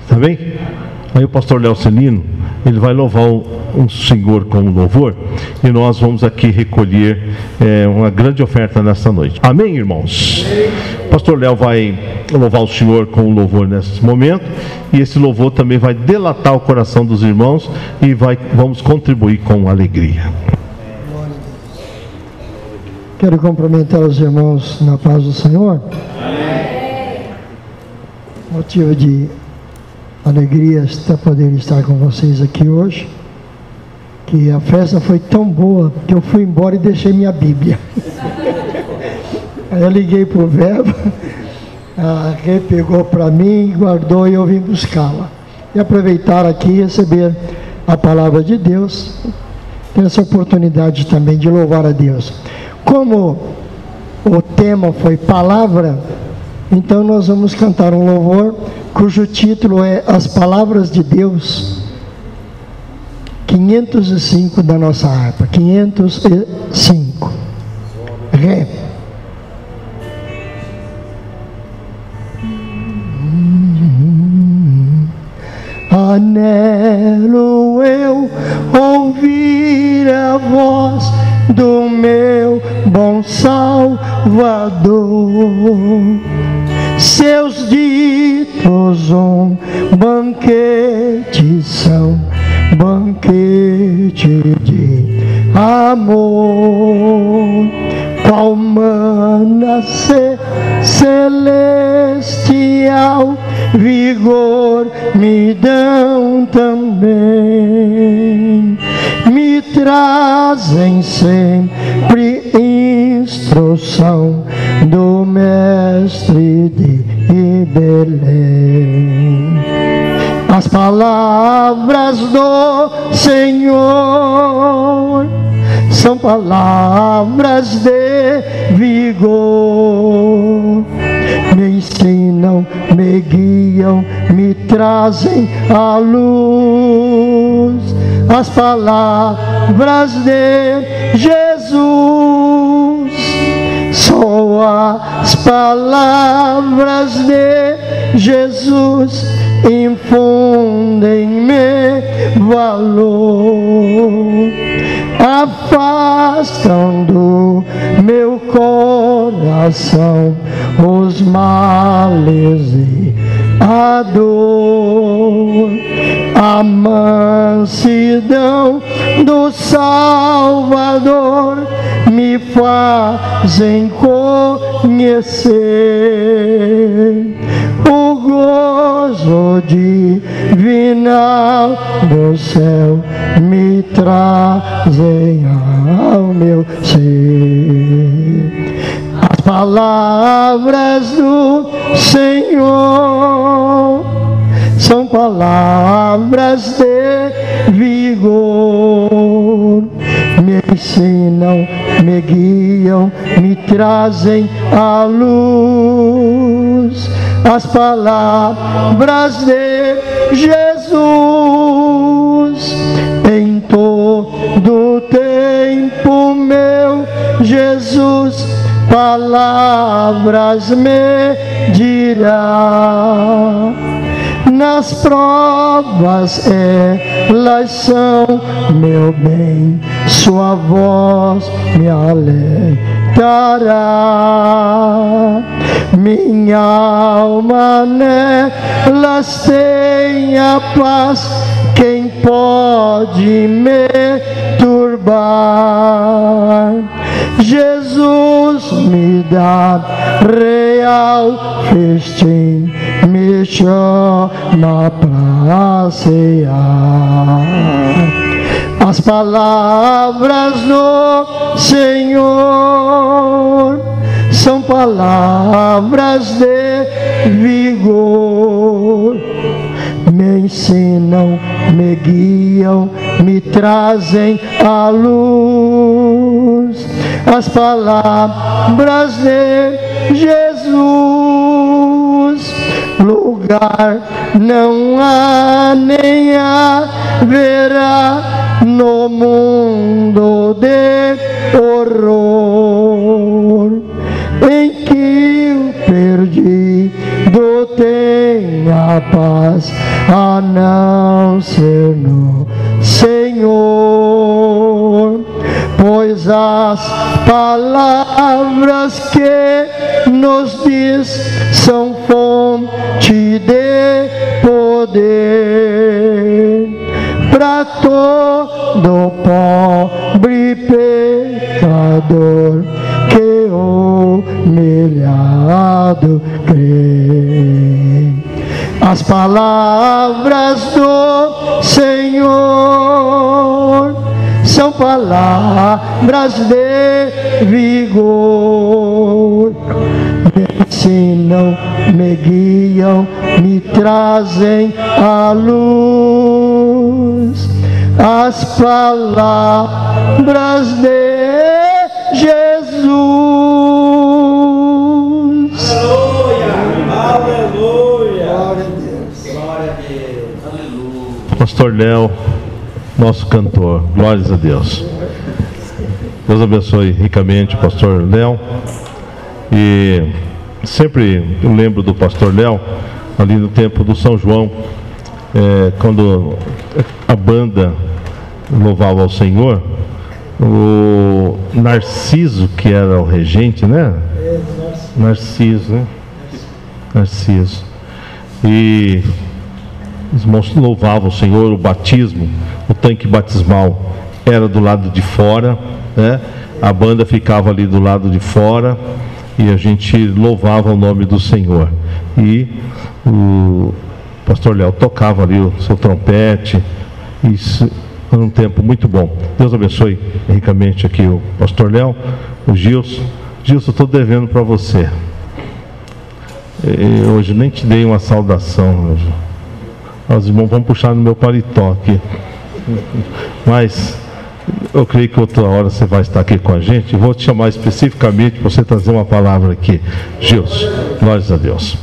Tá bem? Aí o pastor Léo Celino, ele vai louvar um Senhor com louvor, e nós vamos aqui recolher uma grande oferta nessa noite. Amém, irmãos? O pastor Léo vai louvar o Senhor com louvor nesse momento, e esse louvor também vai delatar o coração dos irmãos, e vamos contribuir com alegria. Quero cumprimentar os irmãos na paz do Senhor. Motivo de alegria poder estar com vocês aqui hoje, que a festa foi tão boa que eu fui embora e deixei minha Bíblia. Aí eu liguei para o Verbo, ele pegou para mim, guardou, e eu vim buscá-la. E aproveitar aqui e receber a palavra de Deus, ter essa oportunidade também de louvar a Deus. Como o tema foi palavra, então nós vamos cantar um louvor cujo título é As Palavras de Deus. 505 da nossa harpa. 505. Ré. Anelo eu ouvir a voz do meu bom Salvador. Seus ditos banquete são, banquete de amor. Qual mana celestial vigor me dão também, me trazem sempre instrução do Mestre de Belém. As palavras do Senhor são palavras de vigor, me ensinam, me guiam, me trazem à luz. As palavras de Jesus, só as palavras de Jesus infundem-me valor, afastam do meu coração os males e a dor. A mansidão do Salvador me fazem conhecer o gozo divinal do céu, me trazem ao meu ser. As palavras do Senhor são palavras de vigor, me ensinam, me guiam, me trazem à luz. As palavras de Jesus em todo tempo, meu Jesus, palavras me dirá. Nas provas elas são meu bem, sua voz me alertará. Minha alma nelas tem a paz, quem pode me turbar? Jesus me dá real festim, me chama pra cear. As palavras do Senhor são palavras de vigor, me ensinam, me guiam, me trazem à luz. As palavras de Jesus, lugar não há nem haverá no mundo de horror, em que o perdido tenha paz, a não ser no Senhor. Pois as palavras que nos diz são fonte de poder para todo pobre pecador que humilhado crê. As palavras do Senhor são palavras de vigor, me ensinam, me guiam, me trazem à luz. As palavras de Jesus. Aleluia, aleluia, glória a Deus, aleluia. Pastor Léo, nosso cantor. Glórias a Deus. Deus abençoe ricamente o pastor Léo. E sempre eu lembro do pastor Léo, ali no tempo do São João, quando a banda louvava ao Senhor, o Narciso, que era o regente, né? Narciso, né? Narciso. E os irmãos louvavam o Senhor, o batismo, o tanque batismal era do lado de fora, né? A banda ficava ali do lado de fora e a gente louvava o nome do Senhor. E o pastor Léo tocava ali o seu trompete. Isso foi um tempo muito bom. Deus abençoe ricamente aqui o pastor Léo, o Gilson. Gilson, estou devendo para você. Hoje nem te dei uma saudação hoje. Os irmãos vão puxar no meu paletó aqui. Mas eu creio que outra hora você vai estar aqui com a gente. Vou te chamar especificamente para você trazer uma palavra aqui. Gilson, glórias a Deus.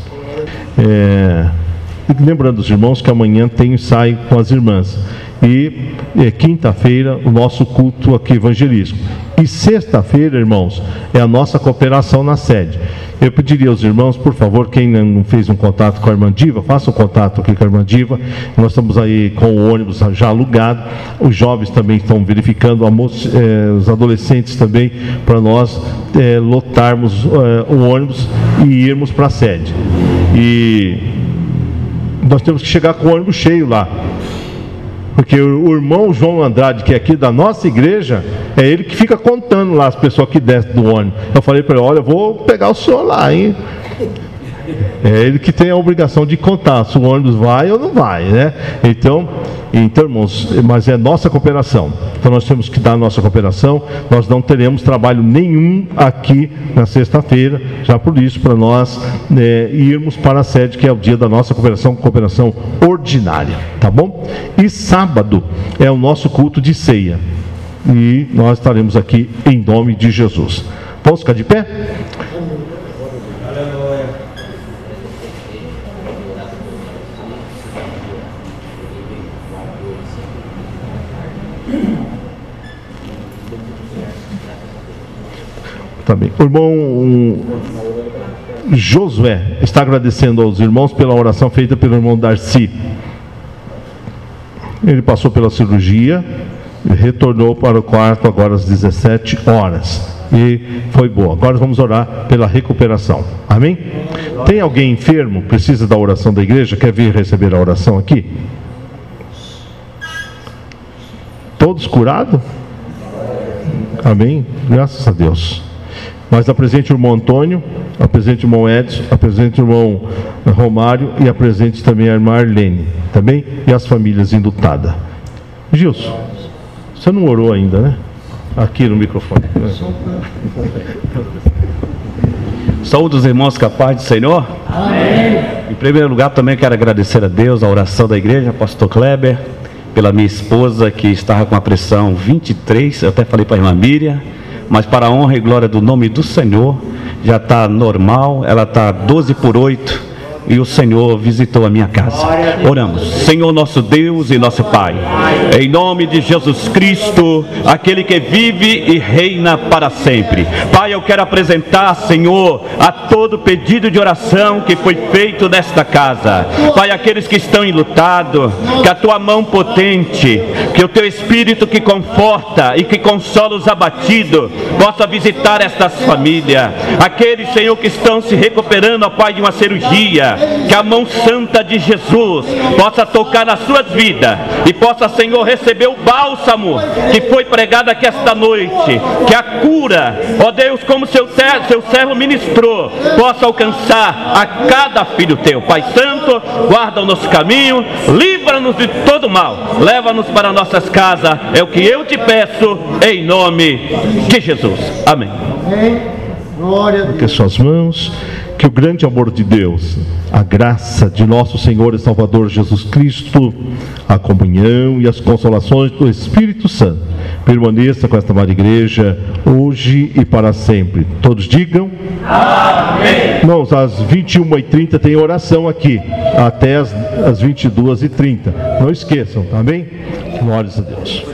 Lembrando os irmãos que amanhã tem ensaio com as irmãs. E quinta-feira o nosso culto aqui evangelístico. E sexta-feira, irmãos, é a nossa cooperação na sede. Eu pediria aos irmãos, por favor, quem não fez um contato com a irmã Diva, faça um contato aqui com a irmã Diva. Nós estamos aí com o ônibus já alugado. Os jovens também estão verificando, os adolescentes também, para nós lotarmos o ônibus e irmos para a sede. E nós temos que chegar com o ônibus cheio lá. Porque o irmão João Andrade, que é aqui da nossa igreja, é ele que fica contando lá as pessoas que descem do ônibus. Eu falei para ele, olha, eu vou pegar o senhor lá, hein? É ele que tem a obrigação de contar se o ônibus vai ou não vai, né? Então, irmãos, mas é nossa cooperação. Então nós temos que dar a nossa cooperação. Nós não teremos trabalho nenhum aqui na sexta-feira, já por isso, para nós irmos para a sede, que é o dia da nossa cooperação ordinária, tá bom? E sábado é o nosso culto de ceia. E nós estaremos aqui em nome de Jesus. Vamos ficar de pé? Tá bem. O irmão Josué está agradecendo aos irmãos pela oração feita pelo irmão Darcy. Ele passou pela cirurgia, retornou para o quarto agora às 17 horas. E foi boa. Agora vamos orar pela recuperação. Amém? Tem alguém enfermo, precisa da oração da igreja, quer vir receber a oração aqui? Todos curados? Amém? Graças a Deus. Mas apresente o irmão Antônio, apresente o irmão Edson, apresente o irmão Romário e apresente também a irmã Arlene, também, e as famílias enlutadas. Gilson, você não orou ainda, né? Aqui no microfone. Saúde os irmãos com a paz do Senhor. Amém. Em primeiro lugar, também quero agradecer a Deus, a oração da igreja, pastor Kleber, pela minha esposa que estava com a pressão 23, eu até falei para a irmã Miriam, mas para a honra e glória do nome do Senhor, já está normal, ela está 12/8, e o Senhor visitou a minha casa. Oramos. Senhor nosso Deus e nosso Pai, em nome de Jesus Cristo, aquele que vive e reina para sempre. Pai, eu quero apresentar, Senhor, a todo pedido de oração que foi feito nesta casa. Pai, aqueles que estão enlutados, que a tua mão potente, que o teu Espírito que conforta e que consola os abatidos, possa visitar estas famílias. Aqueles, Senhor, que estão se recuperando, ó Pai, de uma cirurgia, que a mão santa de Jesus possa tocar nas suas vidas e possa, Senhor, receber o bálsamo que foi pregado aqui esta noite, que a cura, ó Deus, como seu servo ministrou, possa alcançar a cada filho teu. Pai Santo, guarda o nosso caminho, livra-nos de todo mal, leva-nos para nossas casas, é o que eu te peço, em nome de Jesus. Amém. Glória a Deus. Que suas mãos. Que o grande amor de Deus, a graça de nosso Senhor e Salvador Jesus Cristo, a comunhão e as consolações do Espírito Santo permaneça com esta amada igreja, hoje e para sempre. Todos digam amém. Irmãos, às 21h30 tem oração aqui, até às 22h30. Não esqueçam, tá bem? Glórias a Deus.